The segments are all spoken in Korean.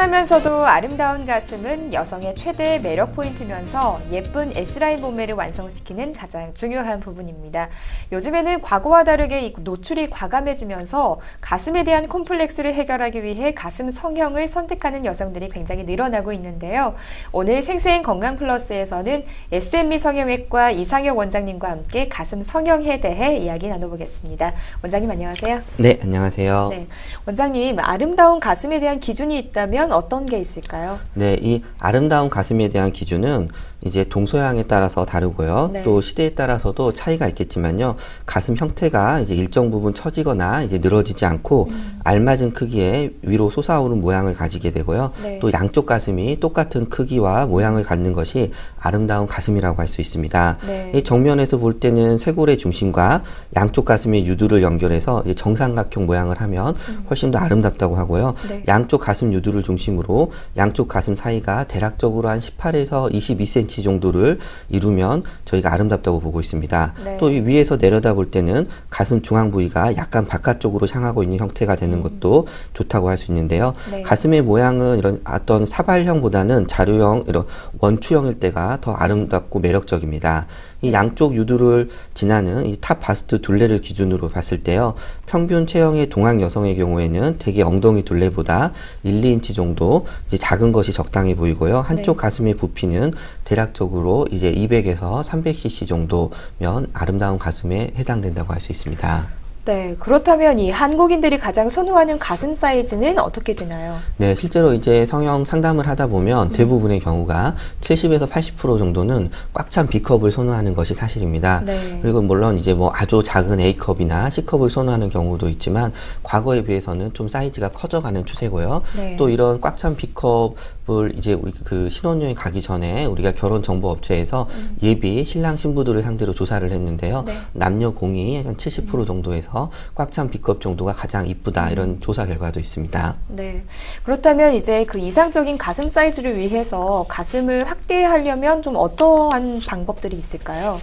건강하면서도 아름다운 가슴은 여성의 최대 매력 포인트면서 예쁜 S라인 몸매를 완성시키는 가장 중요한 부분입니다. 요즘에는 과거와 다르게 이 노출이 과감해지면서 가슴에 대한 콤플렉스를 해결하기 위해 가슴 성형을 선택하는 여성들이 굉장히 늘어나고 있는데요. 오늘 생생 건강 플러스에서는 SM미 성형외과 이상혁 원장님과 함께 가슴 성형에 대해 이야기 나눠보겠습니다. 원장님 안녕하세요. 네, 안녕하세요. 네, 원장님 아름다운 가슴에 대한 기준이 있다면 어떤 게 있을까요? 네, 이 아름다운 가슴에 대한 기준은 이제 동서양에 따라서 다르고요. 네. 또 시대에 따라서도 차이가 있겠지만요. 가슴 형태가 이제 일정 부분 처지거나 이제 늘어지지 않고 알맞은 크기의 위로 솟아오른 모양을 가지게 되고요. 네. 또 양쪽 가슴이 똑같은 크기와 모양을 갖는 것이 아름다운 가슴이라고 할 수 있습니다. 네. 이 정면에서 볼 때는 쇄골의 중심과 양쪽 가슴의 유두를 연결해서 이제 정삼각형 모양을 하면 훨씬 더 아름답다고 하고요. 네. 양쪽 가슴 유두를 중심으로 양쪽 가슴 사이가 대략적으로 한 18에서 22cm 정도를 이루면 저희가 아름답다고 보고 있습니다. 네. 또 이 위에서 내려다 볼 때는 가슴 중앙 부위가 약간 바깥쪽으로 향하고 있는 형태가 되는 것도 좋다고 할 수 있는데요. 네. 가슴의 모양은 이런 어떤 사발형보다는 자루형, 이런 원추형일 때가 더 아름답고 매력적입니다. 이 양쪽 유두를 지나는 이 탑 바스트 둘레를 기준으로 봤을 때요. 평균 체형의 동양 여성의 경우에는 대개 엉덩이 둘레보다 1, 2인치 정도 이제 작은 것이 적당히 보이고요. 한쪽 네. 가슴의 부피는 대략적으로 이제 200에서 300cc 정도면 아름다운 가슴에 해당된다고 할 수 있습니다. 네, 그렇다면 이 한국인들이 가장 선호하는 가슴 사이즈는 어떻게 되나요? 네, 실제로 이제 성형 상담을 하다 보면 대부분의 경우가 70에서 80% 정도는 꽉 찬 B컵을 선호하는 것이 사실입니다. 네. 그리고 물론 이제 뭐 아주 작은 A컵이나 C컵을 선호하는 경우도 있지만 과거에 비해서는 좀 사이즈가 커져가는 추세고요. 네. 또 이런 꽉 찬 B컵을 이제 우리 그 신혼여행 가기 전에 우리가 결혼 정보 업체에서 예비 신랑 신부들을 상대로 조사를 했는데요. 네. 남녀 공이 한 70% 정도에서 꽉 찬 B컵 정도가 가장 이쁘다 이런 조사 결과도 있습니다. 네. 그렇다면 이제 그 이상적인 가슴 사이즈를 위해서 가슴을 확대하려면 좀 어떠한 방법들이 있을까요?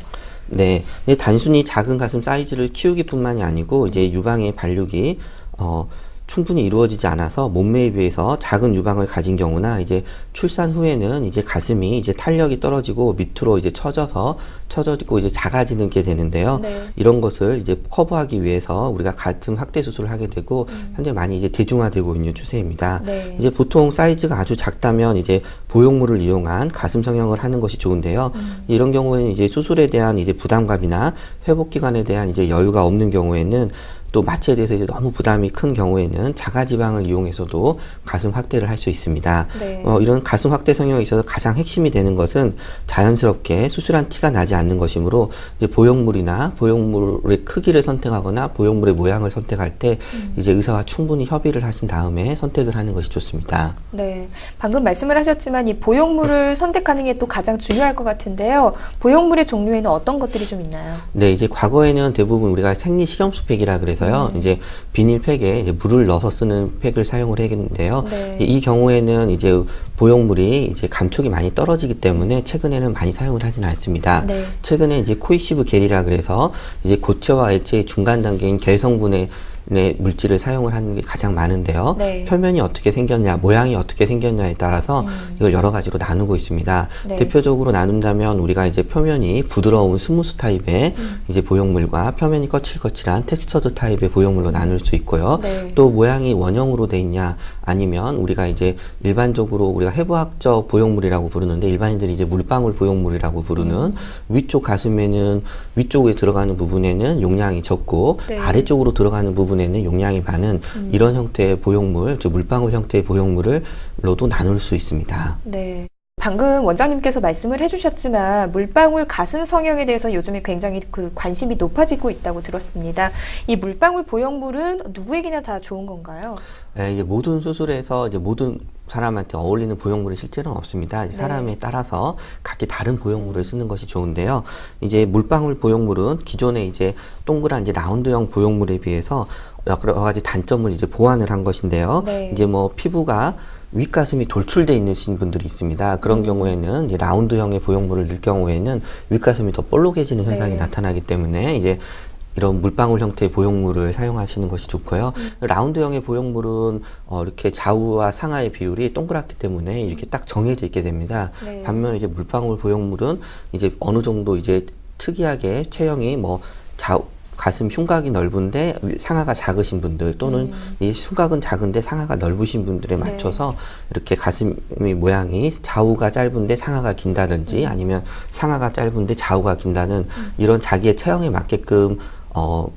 네, 근데 단순히 작은 가슴 사이즈를 키우기뿐만이 아니고 이제 유방의 발육이 충분히 이루어지지 않아서 몸매에 비해서 작은 유방을 가진 경우나 이제 출산 후에는 이제 가슴이 이제 탄력이 떨어지고 밑으로 이제 처져지고 이제 작아지는 게 되는데요. 네. 이런 것을 이제 커버하기 위해서 우리가 가슴 확대 수술을 하게 되고 현재 많이 이제 대중화되고 있는 추세입니다. 네. 이제 보통 사이즈가 아주 작다면 이제 보형물을 이용한 가슴 성형을 하는 것이 좋은데요. 이런 경우에는 이제 수술에 대한 이제 부담감이나 회복 기간에 대한 이제 여유가 없는 경우에는 또 마취에 대해서 이제 너무 부담이 큰 경우에는 자가지방을 이용해서도 가슴 확대를 할 수 있습니다. 네. 이런 가슴 확대 성형에 있어서 가장 핵심이 되는 것은 자연스럽게 수술한 티가 나지 않는 것이므로 이제 보형물이나 보형물의 크기를 선택하거나 보형물의 모양을 선택할 때 이제 의사와 충분히 협의를 하신 다음에 선택을 하는 것이 좋습니다. 네. 방금 말씀을 하셨지만 이 보형물을 선택하는 게 또 가장 중요할 것 같은데요. 보형물의 종류에는 어떤 것들이 좀 있나요? 네, 이제 과거에는 대부분 우리가 생리 실험수 팩이라 그래서요. 이제 비닐팩에 이제 물을 넣어서 쓰는 팩을 사용을 했는데요. 네. 이 경우에는 이제 보형물이 이제 감촉이 많이 떨어지기 때문에 최근에는 많이 사용을 하지는 않습니다. 네. 최근에 이제 코이시브 겔이라 그래서 이제 고체와 액체의 중간 단계인 겔 성분의 물질을 사용을 하는 게 가장 많은데요. 네. 표면이 어떻게 생겼냐, 모양이 어떻게 생겼냐에 따라서 이걸 여러 가지로 나누고 있습니다. 네. 대표적으로 나눈다면 우리가 이제 표면이 부드러운 스무스 타입의 이제 보형물과 표면이 거칠거칠한 텍스처드 타입의 보형물로 나눌 수 있고요. 네. 또 모양이 원형으로 돼 있냐, 아니면 우리가 이제 일반적으로 우리가 해부학적 보형물이라고 부르는데 일반인들이 이제 물방울 보형물이라고 부르는 위쪽 가슴에는 위쪽에 들어가는 부분에는 용량이 적고 네. 아래쪽으로 들어가는 부분에는 용량이 많은 이런 형태의 보형물, 즉 물방울 형태의 보형물로도 나눌 수 있습니다. 네. 방금 원장님께서 말씀을 해주셨지만 물방울 가슴 성형에 대해서 요즘에 굉장히 그 관심이 높아지고 있다고 들었습니다. 이 물방울 보형물은 누구에게나 다 좋은 건가요? 네, 이제 모든 수술에서 이제 모든 사람한테 어울리는 보형물은 실제로는 없습니다. 네. 사람에 따라서 각기 다른 보형물을 쓰는 것이 좋은데요. 이제 물방울 보형물은 기존에 이제 동그란 이제 라운드형 보형물에 비해서 여러 가지 단점을 이제 보완을 한 것인데요. 네. 이제 뭐 피부가 윗가슴이 돌출돼 있는 분들이 있습니다. 그런 경우에는 이제 라운드형의 보형물을 넣을 경우에는 윗가슴이 더 볼록해지는 현상이 네. 나타나기 때문에 이제 이런 물방울 형태의 보형물을 사용하시는 것이 좋고요. 라운드형의 보형물은 이렇게 좌우와 상하의 비율이 동그랗기 때문에 이렇게 딱 정해져 있게 됩니다. 네. 반면 이제 물방울 보형물은 이제 어느 정도 이제 특이하게 체형이 뭐 가슴 흉곽이 넓은데 상하가 작으신 분들 또는 이 흉곽은 작은데 상하가 넓으신 분들에 맞춰서 이렇게 가슴이 모양이 좌우가 짧은데 상하가 긴다든지 아니면 상하가 짧은데 좌우가 긴다는 이런 자기의 체형에 맞게끔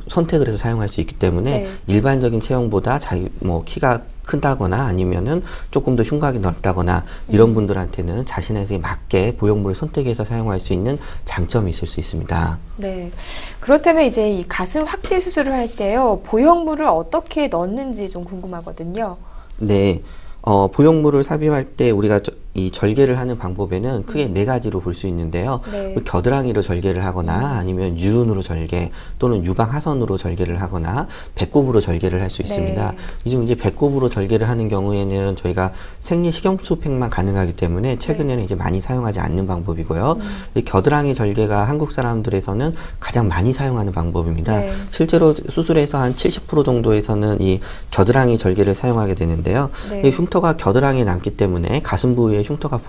선택을 해서 사용할 수 있기 때문에 일반적인 체형보다 자기 뭐 키가 큰다거나 아니면은 조금 더 흉곽이 넓다거나 이런 분들한테는 자신에게 맞게 보형물을 선택해서 사용할 수 있는 장점이 있을 수 있습니다. 네. 그렇다면 이제 이 가슴 확대 수술을 할 때요, 보형물을 어떻게 넣는지 좀 궁금하거든요. 네. 보형물을 삽입할 때 우리가 이 절개를 하는 방법에는 크게 네 가지로 볼 수 있는데요. 네. 겨드랑이로 절개를 하거나 아니면 유륜으로 절개 또는 유방하선으로 절개를 하거나 배꼽으로 절개를 할 수 있습니다. 네. 요즘 이제 배꼽으로 절개를 하는 경우에는 저희가 생리식염수팩만 가능하기 때문에 최근에는 이제 많이 사용하지 않는 방법이고요. 이 겨드랑이 절개가 한국 사람들에서는 가장 많이 사용하는 방법입니다. 네. 실제로 수술에서 한 70% 정도에서는 이 겨드랑이 절개를 사용하게 되는데요. 네. 이 흉터가 겨드랑이에 남기 때문에 가슴 부위에 흉터가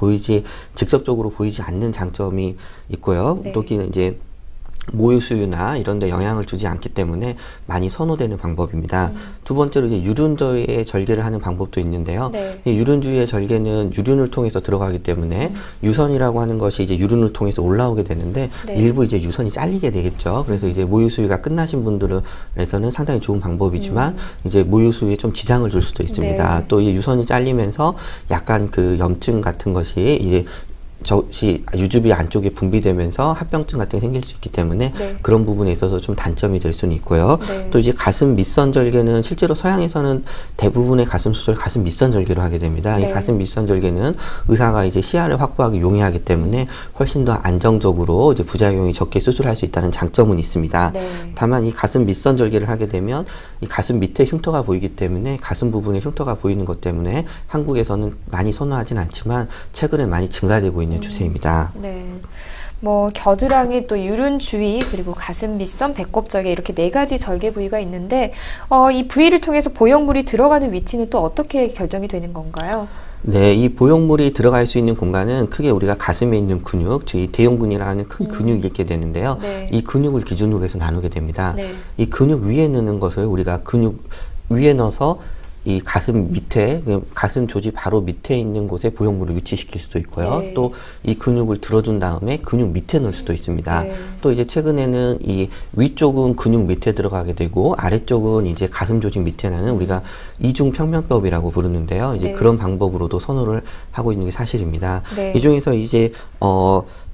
직접적으로 보이지 않는 장점이 있고요. 네. 또 이제 모유수유나 이런 데 영향을 주지 않기 때문에 많이 선호되는 방법입니다. 두 번째로 이제 유륜주의 절개를 하는 방법도 있는데요. 네. 이 유륜주의 절개는 유륜을 통해서 들어가기 때문에 유선이라고 하는 것이 이제 유륜을 통해서 올라오게 되는데 네. 일부 이제 유선이 잘리게 되겠죠. 그래서 이제 모유수유가 끝나신 분들에서는 상당히 좋은 방법이지만 이제 모유수유에 좀 지장을 줄 수도 있습니다. 네. 또 이 유선이 잘리면서 약간 그 염증 같은 것이 이제 유주비 안쪽에 분비되면서 합병증 같은 게 생길 수 있기 때문에 네. 그런 부분에 있어서 좀 단점이 될 수는 있고요. 네. 또 이제 가슴 밑선 절개는 실제로 서양에서는 대부분의 가슴 수술 가슴 밑선 절개로 하게 됩니다. 네. 이 가슴 밑선 절개는 의사가 이제 시야를 확보하기 용이하기 때문에 훨씬 더 안정적으로 이제 부작용이 적게 수술할 수 있다는 장점은 있습니다. 네. 다만 이 가슴 밑선 절개를 하게 되면 이 가슴 밑에 흉터가 보이기 때문에 가슴 부분에 흉터가 보이는 것 때문에 한국에서는 많이 선호하진 않지만 최근에 많이 증가되고 있는 추세입니다. 네. 뭐 겨드랑이 또 유륜 주위 그리고 가슴 밑선 배꼽 절개 이렇게 네 가지 절개 부위가 있는데 이 부위를 통해서 보형물이 들어가는 위치는 또 어떻게 결정이 되는 건가요? 네, 이 보형물이 들어갈 수 있는 공간은 크게 우리가 가슴에 있는 근육, 즉 이 대형근이라는 큰 근육이 있게 되는데요. 네. 이 근육을 기준으로 해서 나누게 됩니다. 네. 이 근육 위에 넣는 것을 우리가 근육 위에 넣어서 이 가슴 밑에, 가슴 조지 바로 밑에 있는 곳에 보형물을 위치시킬 수도 있고요. 네. 또 이 근육을 들어준 다음에 근육 밑에 넣을 수도 있습니다. 네. 또 이제 최근에는 이 위쪽은 근육 밑에 들어가게 되고 아래쪽은 이제 가슴 조직 밑에 나는 우리가 이중평면법이라고 부르는데요. 이제 네. 그런 방법으로도 선호를 하고 있는 게 사실입니다. 네. 이 중에서 이제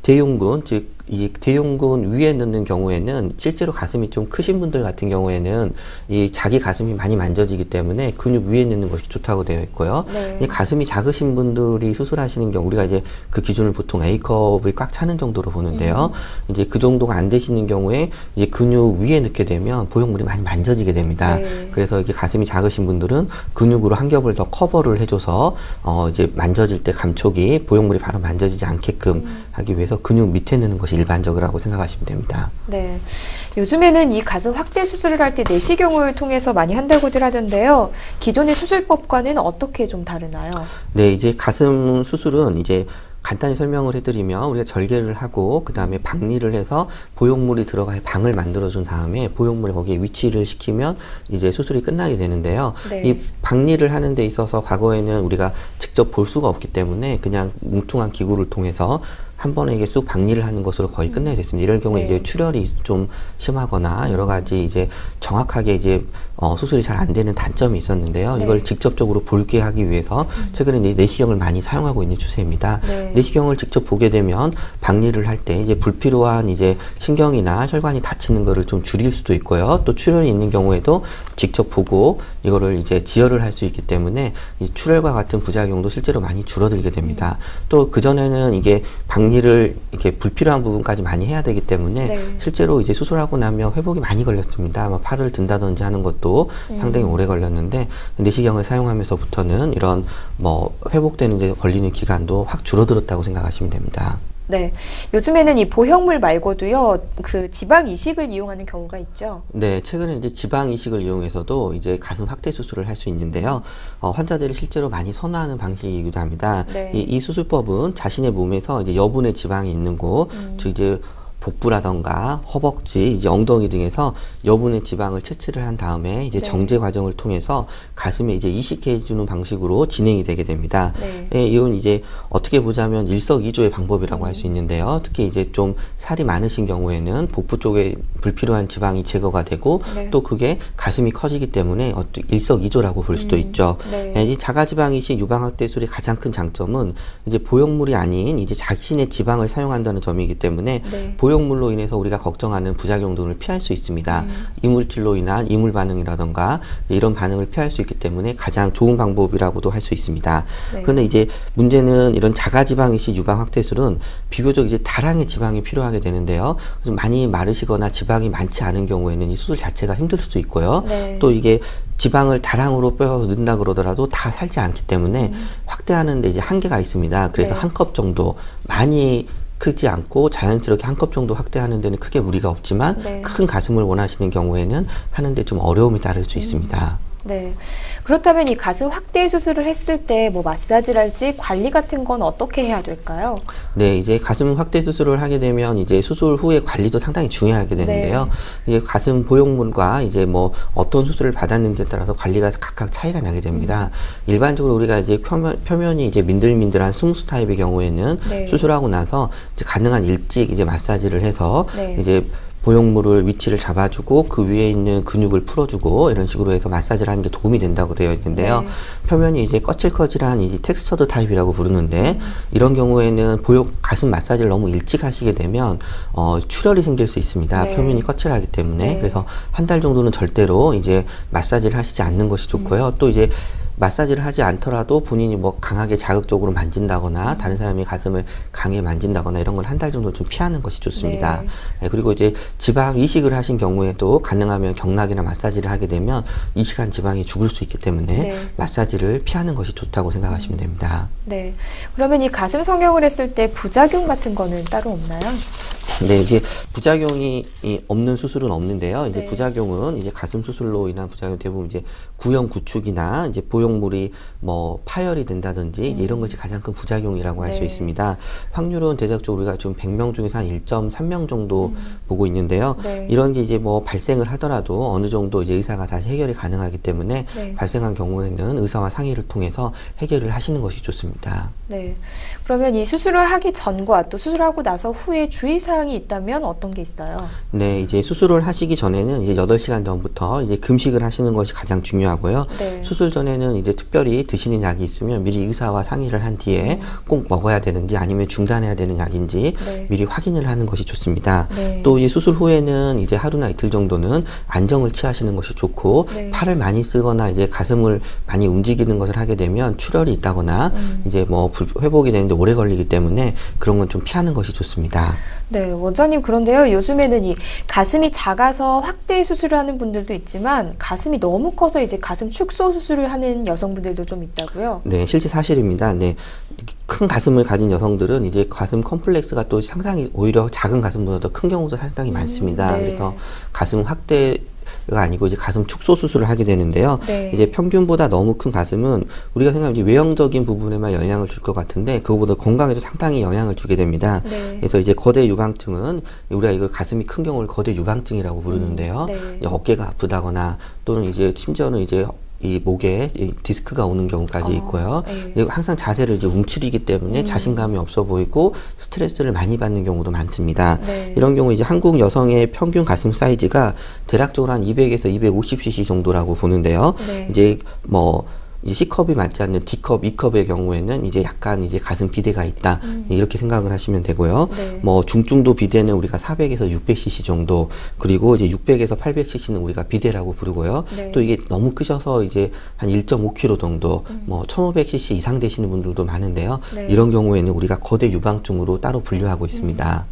대흉근, 즉 이 대흉근 위에 넣는 경우에는 실제로 가슴이 좀 크신 분들 같은 경우에는 이 자기 가슴이 많이 만져지기 때문에 근육 위에 넣는 것이 좋다고 되어 있고요. 네. 이 가슴이 작으신 분들이 수술하시는 경우 우리가 이제 그 기준을 보통 A컵이 꽉 차는 정도로 보는데요. 이제 그 정도가 안 되시는 경우에 이제 근육 위에 넣게 되면 보형물이 많이 만져지게 됩니다. 네. 그래서 이게 가슴이 작으신 분들은 근육으로 한 겹을 더 커버를 해줘서 이제 만져질 때 감촉이 보형물이 바로 만져지지 않게끔 하기 위해서 근육 밑에 넣는 것이 일반적이라고 생각하시면 됩니다. 네. 요즘에는 이 가슴 확대 수술을 할 때 내시경을 통해서 많이 한다고들 하던데요. 기존의 수술법과는 어떻게 좀 다르나요? 네, 이제 가슴 수술은 이제 간단히 설명을 해드리면 우리가 절개를 하고 그 다음에 박리를 해서 보형물이 들어갈 방을 만들어준 다음에 보형물을 거기에 위치를 시키면 이제 수술이 끝나게 되는데요. 네. 이 박리를 하는 데 있어서 과거에는 우리가 직접 볼 수가 없기 때문에 그냥 뭉퉁한 기구를 통해서 한 번에 이게 쑥 박리를 하는 것으로 거의 끝나게 됐습니다. 이럴 경우에 네. 이제 출혈이 좀 심하거나 여러 가지 이제 정확하게 이제 수술이 잘 안 되는 단점이 있었는데요. 네. 이걸 직접적으로 볼게 하기 위해서 최근에 이제 내시경을 많이 사용하고 있는 추세입니다. 네. 내시경을 직접 보게 되면 박리를 할 때 이제 불필요한 이제 신경이나 혈관이 다치는 거를 좀 줄일 수도 있고요. 또 출혈이 있는 경우에도 직접 보고 이거를 이제 지혈을 할 수 있기 때문에 이 출혈과 같은 부작용도 실제로 많이 줄어들게 됩니다. 또 그전에는 이게 박리를 이렇게 불필요한 부분까지 많이 해야 되기 때문에 네. 실제로 이제 수술하고 나면 회복이 많이 걸렸습니다. 뭐 팔을 든다든지 하는 것도 상당히 오래 걸렸는데 내시경을 사용하면서부터는 이런 뭐 회복되는 데 걸리는 기간도 확 줄어들었다고 생각하시면 됩니다. 네. 요즘에는 이 보형물 말고도요, 그 지방 이식을 이용하는 경우가 있죠. 네, 최근에 이제 지방 이식을 이용해서도 이제 가슴 확대 수술을 할 수 있는데요. 환자들이 실제로 많이 선호하는 방식이기도 합니다. 네. 이 수술법은 자신의 몸에서 이제 여분의 지방이 있는 곳, 즉 이제 복부라던가 허벅지, 이제 엉덩이 등에서 여분의 지방을 채취를 한 다음에 이제 네. 정제 과정을 통해서 가슴에 이제 이식해 주는 방식으로 진행이 되게 됩니다. 네. 예, 이건 이제 어떻게 보자면 일석이조의 방법이라고 할 수 있는데요. 특히 이제 좀 살이 많으신 경우에는 복부 쪽에 불필요한 지방이 제거가 되고 네. 또 그게 가슴이 커지기 때문에 일석이조라고 볼 수도 있죠. 네. 이 자가지방 이식 유방 확대술의 가장 큰 장점은 이제 보형물이 아닌 이제 자신의 지방을 사용한다는 점이기 때문에 네. 보형물로 인해서 우리가 걱정하는 부작용 등을 피할 수 있습니다. 이물질로 인한 이물 반응이라던가 이런 반응을 피할 수 있기 때문에 가장 좋은 방법이라고도 할 수 있습니다. 네. 그런데 이제 문제는 이런 자가지방 이식 유방 확대술은 비교적 이제 다량의 지방이 필요하게 되는데요. 좀 많이 마르시거나 지방이 많지 않은 경우에는 이 수술 자체가 힘들 수 있고요. 네. 또 이게 지방을 다량으로 빼서 넣는다 그러더라도 다 살지 않기 때문에 확대하는 데 이제 한계가 있습니다. 그래서 네. 한 컵 정도 많이 크지 않고 자연스럽게 한 컵 정도 확대하는 데는 크게 무리가 없지만 네. 큰 가슴을 원하시는 경우에는 하는데 좀 어려움이 따를 수 있습니다. 네. 그렇다면 이 가슴 확대 수술을 했을 때 뭐 마사지랄지 관리 같은 건 어떻게 해야 될까요? 네, 이제 가슴 확대 수술을 하게 되면 이제 수술 후에 관리도 상당히 중요하게 되는데요. 이제 가슴 보형물과 이제 뭐 어떤 수술을 받았는지에 따라서 관리가 각각 차이가 나게 됩니다. 일반적으로 우리가 이제 표면이 이제 민들민들한 스무스 타입의 경우에는 네. 수술하고 나서 이제 가능한 일찍 이제 마사지를 해서 네. 이제 보형물을 위치를 잡아주고 그 위에 있는 근육을 풀어주고 이런 식으로 해서 마사지를 하는 게 도움이 된다고 되어 있는데요. 네. 표면이 이제 거칠거칠한 이제 텍스처드 타입이라고 부르는데 이런 경우에는 가슴 마사지를 너무 일찍 하시게 되면 출혈이 생길 수 있습니다. 네. 표면이 거칠하기 때문에 네. 그래서 한 달 정도는 절대로 이제 마사지를 하시지 않는 것이 좋고요. 또 이제 마사지를 하지 않더라도 본인이 뭐 강하게 자극적으로 만진다거나 다른 사람이 가슴을 강하게 만진다거나 이런 걸 한 달 정도 좀 피하는 것이 좋습니다. 네. 네, 그리고 이제 지방 이식을 하신 경우에도 가능하면 경락이나 마사지를 하게 되면 이식한 지방이 죽을 수 있기 때문에 네. 마사지를 피하는 것이 좋다고 생각하시면 됩니다. 네. 그러면 이 가슴 성형을 했을 때 부작용 같은 거는 따로 없나요? 네, 이제 부작용이 없는 수술은 없는데요. 이제 네. 부작용은 이제 가슴 수술로 인한 부작용 대부분 이제 구형 구축이나 이제 보형물이 뭐 파열이 된다든지 이제 이런 것이 가장 큰 부작용이라고 할 수 네. 있습니다. 확률은 대략적으로 우리가 좀 100명 중에서 한 1.3명 정도 보고 있는데요. 네. 이런 게 이제 뭐 발생을 하더라도 어느 정도 이제 의사가 다시 해결이 가능하기 때문에 네. 발생한 경우에는 의사와 상의를 통해서 해결을 하시는 것이 좋습니다. 네. 그러면 이 수술을 하기 전과 또 수술하고 나서 후에 주의사항이 있다면 어떤 게 있어요? 네, 이제 수술을 하시기 전에는 이제 8시간 전부터 이제 금식을 하시는 것이 가장 중요하고요. 네. 수술 전에는 이제 특별히 드시는 약이 있으면 미리 의사와 상의를 한 뒤에 꼭 먹어야 되는지 아니면 중단해야 되는 약인지 네. 미리 확인을 하는 것이 좋습니다. 네. 또 이 수술 후에는 이제 하루나 이틀 정도는 안정을 취하시는 것이 좋고 네. 팔을 많이 쓰거나 이제 가슴을 많이 움직이는 것을 하게 되면 출혈이 있다거나 이제 뭐 회복이 되는데 오래 걸리기 때문에 그런 건 좀 피하는 것이 좋습니다. 네, 원장님 그런데요. 요즘에는 이 가슴이 작아서 확대 수술을 하는 분들도 있지만 가슴이 너무 커서 이제 가슴 축소 수술을 하는 여성분들도 좀 있다고요. 네, 실제 사실입니다. 네. 큰 가슴을 가진 여성들은 이제 가슴 컴플렉스가 또 상당히 오히려 작은 가슴보다 더 큰 경우도 상당히 많습니다. 네. 그래서 가슴 확대가 아니고 이제 가슴 축소 수술을 하게 되는데요. 네. 이제 평균보다 너무 큰 가슴은 우리가 생각하면 외형적인 부분에만 영향을 줄 것 같은데 그거보다 건강에도 상당히 영향을 주게 됩니다. 네. 그래서 이제 거대 유방증은 우리가 이거 가슴이 큰 경우를 거대 유방증이라고 부르는데요. 네. 이제 어깨가 아프다거나 또는 이제 심지어는 이제 이 목에 이 디스크가 오는 경우까지 있고요. 네. 그리고 항상 자세를 이제 움츠리기 때문에 자신감이 없어 보이고 스트레스를 많이 받는 경우도 많습니다. 네. 이런 경우 이제 한국 여성의 평균 가슴 사이즈가 대략적으로 한 200에서 250cc 정도라고 보는데요. 네. 이제 뭐 이제 C컵이 맞지 않는 D컵, E컵의 경우에는 이제 약간 이제 가슴 비대가 있다. 이렇게 생각을 하시면 되고요. 네. 뭐 중증도 비대는 우리가 400에서 600cc 정도, 그리고 이제 600에서 800cc는 우리가 비대라고 부르고요. 네. 또 이게 너무 크셔서 이제 한 1.5kg 정도, 뭐 1500cc 이상 되시는 분들도 많은데요. 네. 이런 경우에는 우리가 거대 유방증으로 따로 분류하고 있습니다.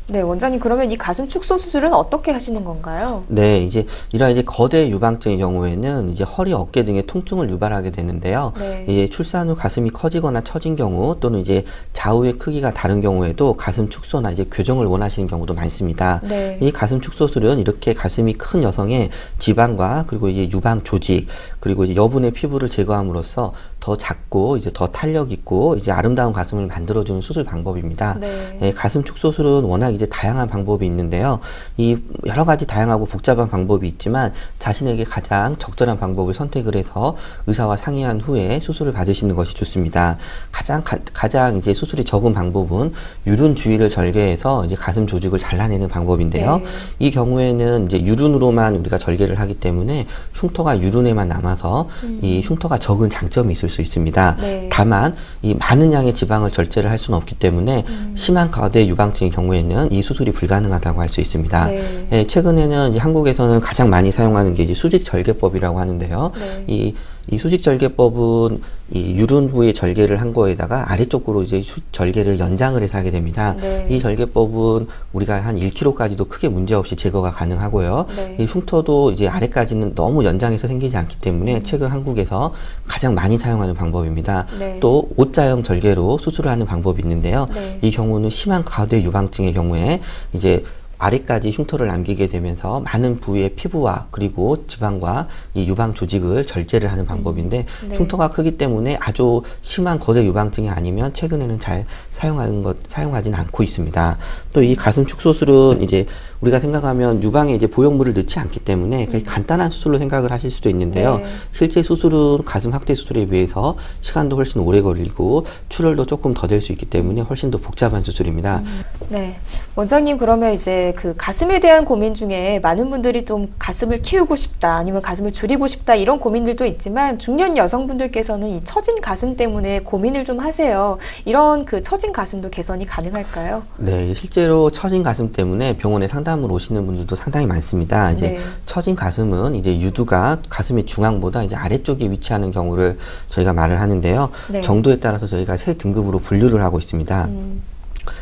네, 원장님 그러면 이 가슴 축소 수술은 어떻게 하시는 건가요? 네, 이런 거대 유방증의 경우에는 이제 허리, 어깨 등의 통증을 유발하게 되는데요. 네. 이제 출산 후 가슴이 커지거나 처진 경우 또는 이제 좌우의 크기가 다른 경우에도 가슴 축소나 이제 교정을 원하시는 경우도 많습니다. 네. 이 가슴 축소술은 이렇게 가슴이 큰 여성의 지방과 그리고 이제 유방 조직 그리고 이제 여분의 피부를 제거함으로써 더 작고 이제 더 탄력 있고 이제 아름다운 가슴을 만들어주는 수술 방법입니다. 네. 예, 가슴 축소술은 워낙 이제 다양한 방법이 있는데요. 이 여러 가지 다양하고 복잡한 방법이 있지만 자신에게 가장 적절한 방법을 선택을 해서 의사와 상의한 후에 수술을 받으시는 것이 좋습니다. 가장 이제 수술이 적은 방법은 유륜 주위를 절개해서 이제 가슴 조직을 잘라내는 방법인데요. 네. 이 경우에는 이제 유륜으로만 우리가 절개를 하기 때문에 흉터가 유륜에만 남아서 이 흉터가 적은 장점이 있을 수 있습니다. 네. 다만 이 많은 양의 지방을 절제를 할 수는 없기 때문에 심한 거대 유방증의 경우에는 이 수술이 불가능하다고 할 수 있습니다. 네. 예, 최근에는 한국에서는 가장 많이 사용하는 게 이제 수직 절개법이라고 하는데요. 네. 이 수직 절개법은 이 유륜 부위 절개를 한 거에다가 아래쪽으로 이제 절개를 연장을 해서 하게 됩니다. 네. 이 절개법은 우리가 한 1kg까지도 크게 문제 없이 제거가 가능하고요. 네. 이 흉터도 이제 아래까지는 너무 연장해서 생기지 않기 때문에 최근 한국에서 가장 많이 사용하는 방법입니다. 네. 또 옷자형 절개로 수술을 하는 방법이 있는데요. 네. 이 경우는 심한 과대 유방증의 경우에 이제 아래까지 흉터를 남기게 되면서 많은 부위의 피부와 그리고 지방과 이 유방 조직을 절제를 하는 방법인데 네. 흉터가 크기 때문에 아주 심한 거대 유방증이 아니면 최근에는 잘 사용하지는 않고 있습니다. 또 이 가슴 축소술은 이제 우리가 생각하면 유방에 이제 보형물을 넣지 않기 때문에 그냥 간단한 수술로 생각을 하실 수도 있는데요. 네. 실제 수술은 가슴 확대 수술에 비해서 시간도 훨씬 오래 걸리고 출혈도 조금 더 될 수 있기 때문에 훨씬 더 복잡한 수술입니다. 네. 원장님 그러면 이제 그 가슴에 대한 고민 중에 많은 분들이 좀 가슴을 키우고 싶다 아니면 가슴을 줄이고 싶다 이런 고민들도 있지만 중년 여성분들께서는 이 처진 가슴 때문에 고민을 좀 하세요. 이런 그 처진 가슴도 개선이 가능할까요? 네, 실제로 처진 가슴 때문에 병원에 상담을 오시는 분들도 상당히 많습니다. 이제 네. 처진 가슴은 이제 유두가 가슴의 중앙보다 이제 아래쪽에 위치하는 경우를 저희가 말을 하는데요. 네. 정도에 따라서 저희가 세 등급으로 분류를 하고 있습니다.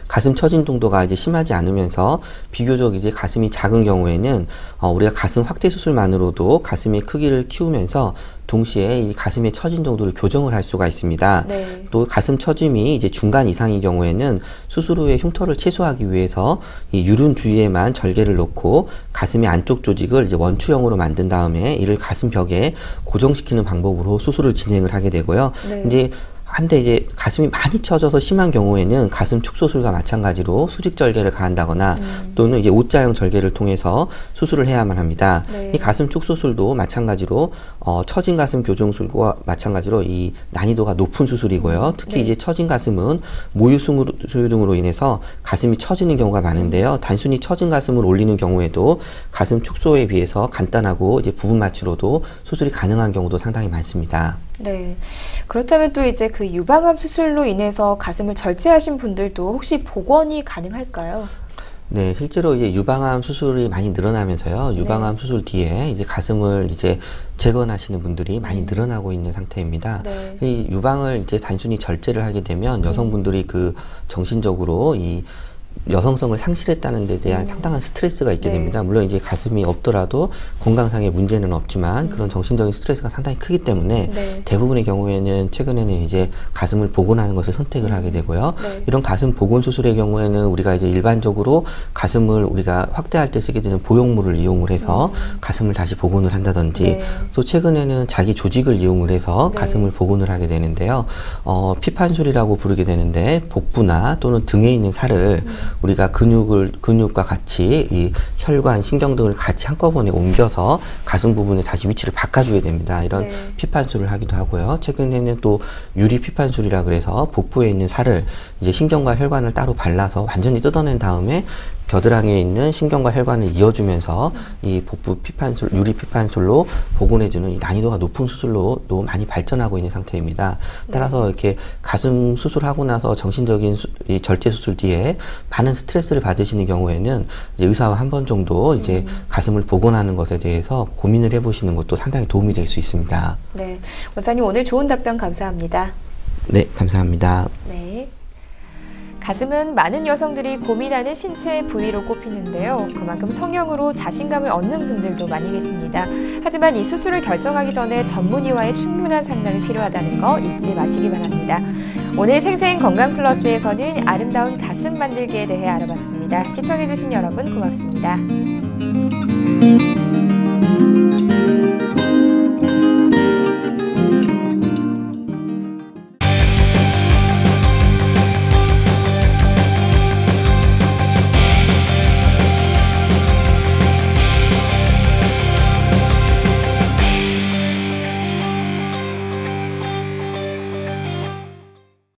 가슴 처진 정도가 이제 심하지 않으면서 비교적 이제 가슴이 작은 경우에는 우리가 가슴 확대 수술만으로도 가슴의 크기를 키우면서 동시에 이 가슴의 처진 정도를 교정을 할 수가 있습니다. 네. 또 가슴 처짐이 이제 중간 이상인 경우에는 수술 후에 흉터를 최소화하기 위해서 이 유륜 주위에만 절개를 놓고 가슴의 안쪽 조직을 이제 원추형으로 만든 다음에 이를 가슴 벽에 고정시키는 방법으로 수술을 진행을 하게 되고요. 네. 한데 이제 가슴이 많이 처져서 심한 경우에는 가슴 축소술과 마찬가지로 수직 절개를 가한다거나 또는 이제 옷자형 절개를 통해서 수술을 해야만 합니다. 네. 이 가슴 축소술도 마찬가지로 처진 가슴 교정술과 마찬가지로 이 난이도가 높은 수술이고요. 특히 네. 이제 처진 가슴은 모유수유 등으로 인해서 가슴이 처지는 경우가 많은데요. 단순히 처진 가슴을 올리는 경우에도 가슴 축소에 비해서 간단하고 이제 부분 마취로도 수술이 가능한 경우도 상당히 많습니다. 네. 그렇다면 또 이제 그 유방암 수술로 인해서 가슴을 절제하신 분들도 혹시 복원이 가능할까요? 네, 실제로 이제 유방암 수술이 많이 늘어나면서요. 유방암 수술 뒤에 이제 가슴을 이제 재건하시는 분들이 많이 늘어나고 있는 상태입니다. 네. 이 유방을 이제 단순히 절제를 하게 되면 여성분들이 그 정신적으로 이 여성성을 상실했다는 데 대한 상당한 스트레스가 있게 네. 됩니다. 물론 이제 가슴이 없더라도 건강상의 문제는 없지만 그런 정신적인 스트레스가 상당히 크기 때문에 네. 대부분의 경우에는 최근에는 이제 가슴을 복원하는 것을 선택을 하게 되고요. 네. 이런 가슴 복원 수술의 경우에는 우리가 이제 일반적으로 가슴을 우리가 확대할 때 쓰게 되는 보형물을 이용을 해서 가슴을 다시 복원을 한다든지 네. 또 최근에는 자기 조직을 이용을 해서 네. 가슴을 복원을 하게 되는데요. 피판술이라고 부르게 되는데 복부나 또는 등에 있는 살을 우리가 근육과 같이 이 혈관, 신경 등을 같이 한꺼번에 옮겨서 가슴 부분에 다시 위치를 바꿔주게 됩니다. 이런 네. 피판술을 하기도 하고요. 최근에는 또 유리 피판술이라 그래서 복부에 있는 살을 이제 신경과 혈관을 따로 발라서 완전히 뜯어낸 다음에 겨드랑이에 있는 신경과 혈관을 이어주면서 이 복부 피판술, 유리 피판술로 복원해주는 이 난이도가 높은 수술로도 많이 발전하고 있는 상태입니다. 따라서 이렇게 가슴 수술하고 나서 정신적인 이 절제 수술 뒤에 많은 스트레스를 받으시는 경우에는 이제 의사와 한 번 정도 이제 가슴을 복원하는 것에 대해서 고민을 해보시는 것도 상당히 도움이 될 수 있습니다. 네. 원장님 오늘 좋은 답변 감사합니다. 네, 감사합니다. 네. 가슴은 많은 여성들이 고민하는 신체 부위로 꼽히는데요. 그만큼 성형으로 자신감을 얻는 분들도 많이 계십니다. 하지만 이 수술을 결정하기 전에 전문의와의 충분한 상담이 필요하다는 거 잊지 마시기 바랍니다. 오늘 생생건강플러스에서는 아름다운 가슴 만들기에 대해 알아봤습니다. 시청해주신 여러분 고맙습니다.